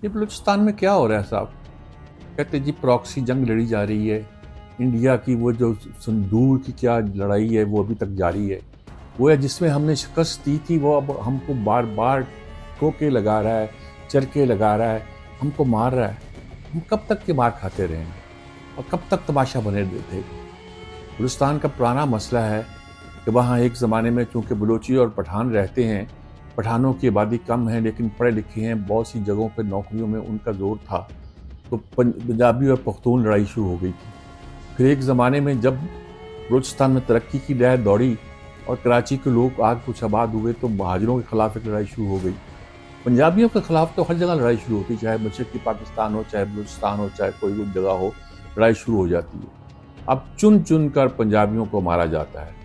ये बलूचिस्तान में क्या हो रहा है साहब? कहते जी प्रॉक्सी जंग लड़ी जा रही है, इंडिया की वो जो संदूर की क्या लड़ाई है वो अभी तक जारी है। वो है जिसमें हमने शिकस्त दी थी, वो अब हमको बार बार ठोके लगा रहा है, चरके लगा रहा है, हमको मार रहा है। हम कब तक के मार खाते रहेंगे और कब तक तमाशा बने देते? बलूचिस्तान का पुराना मसला है कि वहाँ एक ज़माने में चूँकि बलोची और पठान रहते हैं, पठानों की आबादी कम है लेकिन पढ़े लिखे हैं, बहुत सी जगहों पर नौकरियों में उनका ज़ोर था, तो पंजाबी और पख्तून लड़ाई शुरू हो गई थी। फिर एक ज़माने में जब बलूचिस्तान में तरक्की की लहर दौड़ी और कराची के लोग आग कुछ आबाद हुए तो महाजरों के खिलाफ एक लड़ाई शुरू हो गई। पंजाबियों के खिलाफ तो हर जगह लड़ाई शुरू होती, चाहे मशरक़ी पाकिस्तान हो, चाहे बलूचिस्तान हो, चाहे कोई भी जगह हो, लड़ाई शुरू हो जाती है। अब चुन चुन कर पंजाबियों को मारा जाता है।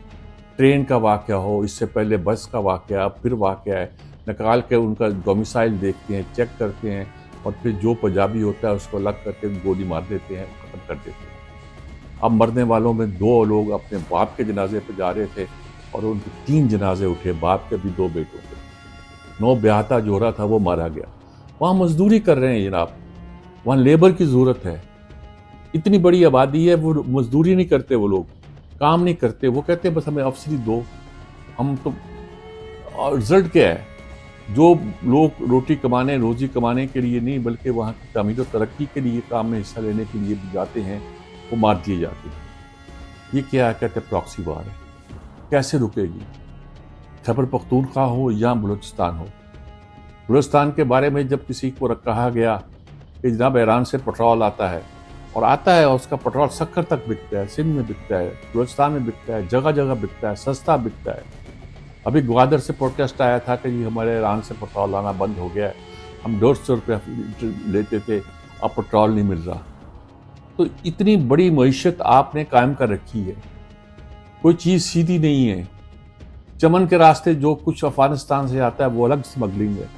ट्रेन का वाक़या हो, इससे पहले बस का वाक़या, अब फिर वाक़या है, निकाल के उनका डोमिसाइल देखते हैं, चेक करते हैं और फिर जो पंजाबी होता है उसको अलग करके गोली मार देते हैं, ख़त्म कर देते हैं। अब मरने वालों में 2 लोग अपने बाप के जनाजे पे जा रहे थे और उनके 3 जनाजे उठे, बाप के भी 2 बेटों के। 9 ब्याहता जोड़ा था वो मारा गया। वहाँ मजदूरी कर रहे हैं जनाब, वहाँ लेबर की ज़रूरत है। इतनी बड़ी आबादी है, वो मजदूरी नहीं करते, वो लोग काम नहीं करते, वो कहते हैं बस हमें अफसरी दो, हम तो। और रिजल्ट क्या है? जो लोग रोटी कमाने, रोजी कमाने के लिए नहीं बल्कि वहाँ की तमीर और तरक्की के लिए काम में हिस्सा लेने के लिए भी जाते हैं, वो मार दिए जाते हैं। ये क्या है? कहते हैं प्रॉक्सी वार है। कैसे रुकेगी? खैबर पख्तूनख्वा हो या बलूचिस्तान हो। बलूचिस्तान के बारे में जब किसी को कहा गया कि जनाब ईरान से पेट्रोल आता है और उसका पेट्रोल सक्कर तक बिकता है, सिंध में बिकता है, बलूचिस्तान में बिकता है, जगह जगह बिकता है, सस्ता बिकता है। अभी ग्वादर से प्रोटेस्ट आया था कि जी हमारे ईरान से पेट्रोल आना बंद हो गया है, हम 150 रुपया लेते थे, अब पेट्रोल नहीं मिल रहा। तो इतनी बड़ी मईशत आपने कायम कर रखी है, कोई चीज़ सीधी नहीं है। चमन के रास्ते जो कुछ अफगानिस्तान से आता है वो अलग स्मगलिंग है,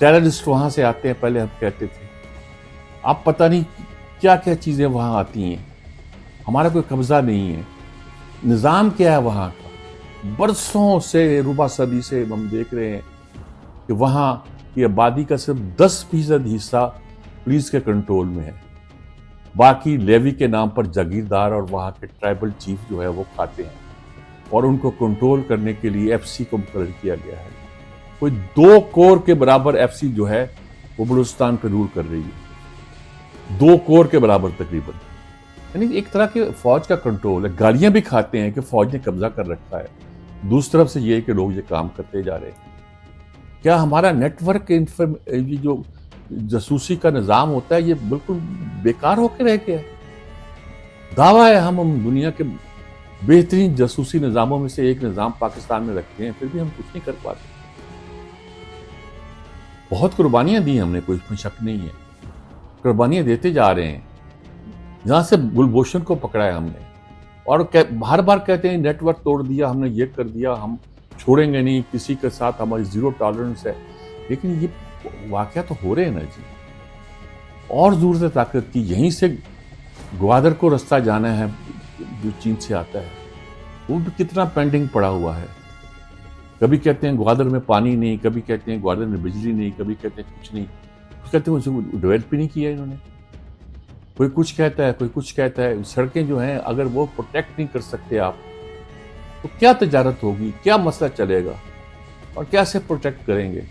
टेररिस्ट वहाँ से आते हैं, पहले हम कहते थे। आप पता नहीं क्या क्या चीज़ें वहाँ आती हैं, हमारा कोई कब्ज़ा नहीं है। निज़ाम क्या है वहाँ का? बरसों से, रुबा सदी से हम देख रहे हैं कि वहाँ की आबादी का सिर्फ 10% हिस्सा पुलिस के कंट्रोल में है, बाकी लेवी के नाम पर जागीरदार और वहाँ के ट्राइबल चीफ जो है वो खाते हैं और उनको कंट्रोल करने के लिए एफसी को मुकर्रर किया गया है। कोई 2 कोर के बराबर एफसी जो है वो बलूचिस्तान पर रूल कर रही है, 2 कोर के बराबर तकरीबन। यानी एक तरह के फौज का कंट्रोल है। गालियां भी खाते हैं कि फौज ने कब्जा कर रखा है, दूसरी तरफ से ये कि लोग ये काम करते जा रहे हैं। क्या हमारा नेटवर्क ये जो जासूसी का निज़ाम होता है ये बिल्कुल बेकार होकर रह गया है? दावा है हम दुनिया के बेहतरीन जासूसी निज़ामों में से एक निज़ाम पाकिस्तान में रखते हैं, फिर भी हम कुछ नहीं कर पाते। बहुत कुर्बानियां दी हमने, कोई इसमें शक नहीं है, कुर्बानियां देते जा रहे हैं। जहाँ से गुलभूषण को पकड़ा है हमने और बार बार कहते हैं नेटवर्क तोड़ दिया हमने, ये कर दिया, हम छोड़ेंगे नहीं, किसी के साथ हमारी ज़ीरो टॉलरेंस है। लेकिन ये वाक़या तो हो रहे हैं ना जी। और ज़रूरत ताकत की, यहीं से ग्वादर को रास्ता जाना है जो चीन से आता है, वो भी कितना पेंडिंग पड़ा हुआ है। कभी कहते हैं ग्वादर में पानी नहीं, कभी कहते हैं ग्वादर में बिजली नहीं, कभी कहते हैं कुछ नहीं, कहते हैं उसे डेवलप भी नहीं किया इन्होंने। कोई कुछ कहता है, कोई कुछ कहता है। सड़कें जो हैं अगर वो प्रोटेक्ट नहीं कर सकते आप, तो क्या तजारत होगी, क्या मसला चलेगा और कैसे प्रोटेक्ट करेंगे?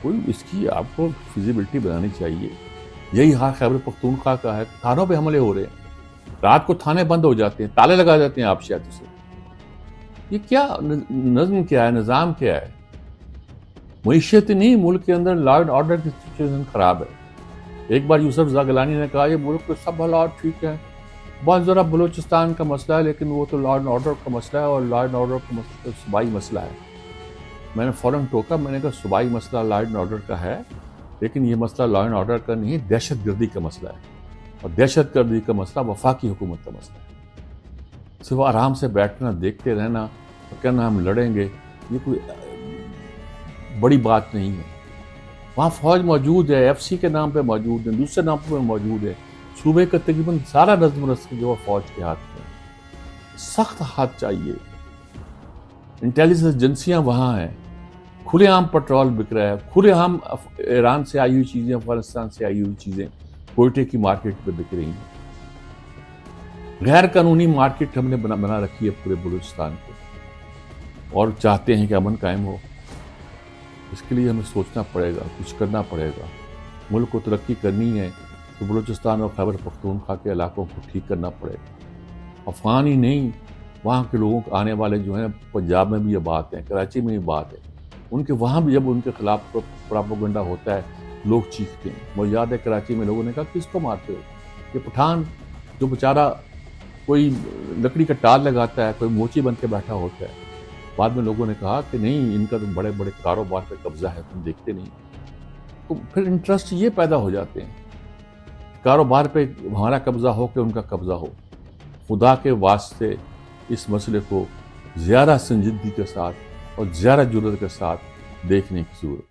कोई इसकी आपको फिजिबिलिटी बनानी चाहिए। यही हाल खैबर पख्तूनख्वा का है, थानों पे हमले हो रहे हैं, रात को थाने बंद हो जाते हैं, ताले लगा जाते हैं आप शायद उसे। ये क्या नज़्म क्या है, निज़ाम क्या है? मईशत नहीं, मुल्क के अंदर लॉ एंड ऑर्डर की सिचुएशन खराब है। एक बार यूसुफ ज़ागलानी ने कहा ये मुल्क के सब हालात ठीक है, बहुत ज़रा बलूचिस्तान का मसला है लेकिन वो तो लॉ एंड ऑर्डर का मसला है और लॉ एंड ऑर्डर का मसला तो सूबाई मसला है। मैंने फ़ौरन टोका, मैंने कहा सूबाई मसला लॉ एंड ऑर्डर का है लेकिन ये मसला लॉ एंड ऑर्डर का नहीं है, दहशत गर्दी का मसला है और दहशत गर्दी का मसला वफाकी हुकूमत का मसला है। सिर्फ आराम से बैठना, देखते रहना और कहना हम लड़ेंगे, ये कोई बड़ी बात नहीं है। वहाँ फ़ौज मौजूद है, एफसी के नाम पे मौजूद है, दूसरे नाम पे मौजूद है। सूबे का तकरीबन सारा नज़्म नस्क जो है फ़ौज के हाथ में। सख्त हाथ चाहिए, इंटेलिजेंस एजेंसियाँ वहाँ हैं, کھلے عام پیٹرول بک رہا ہے، کھلے عام ایران سے آئی ہوئی چیزیں، افغانستان سے آئی ہوئی چیزیں کوئٹے کی مارکیٹ پہ بک رہی ہیں. غیر قانونی مارکیٹ ہم نے بنا رکھی ہے پورے بلوچستان کو، اور چاہتے ہیں کہ امن قائم ہو. اس کے لیے ہمیں سوچنا پڑے گا، کچھ کرنا پڑے گا. ملک کو ترقی کرنی ہے تو بلوچستان اور خیبر پختونخوا کے علاقوں کو ٹھیک کرنا پڑے گا. افغان ہی نہیں، وہاں کے لوگوں کو آنے والے جو ہیں پنجاب میں بھی یہ بات ہے، کراچی میں بھی بات ہے، ان کے وہاں بھی جب ان کے خلاف پراپیگنڈا ہوتا ہے لوگ چیختے ہیں. مجھے یاد ہے کراچی میں لوگوں نے کہا کس کو مارتے ہو؟ یہ پٹھان جو بیچارہ کوئی لکڑی کا ٹال لگاتا ہے، کوئی موچی بن کے بیٹھا ہوتا ہے. بعد میں لوگوں نے کہا کہ نہیں، ان کا تو بڑے بڑے کاروبار پہ قبضہ ہے، تم دیکھتے نہیں. تو پھر انٹرسٹ یہ پیدا ہو جاتے ہیں، کاروبار پہ ہمارا قبضہ ہو کہ ان کا قبضہ ہو. خدا کے واسطے اس مسئلے کو زیادہ سنجیدگی کے ساتھ اور زیادہ جرات کے ساتھ دیکھنے کی ضرورت ہے.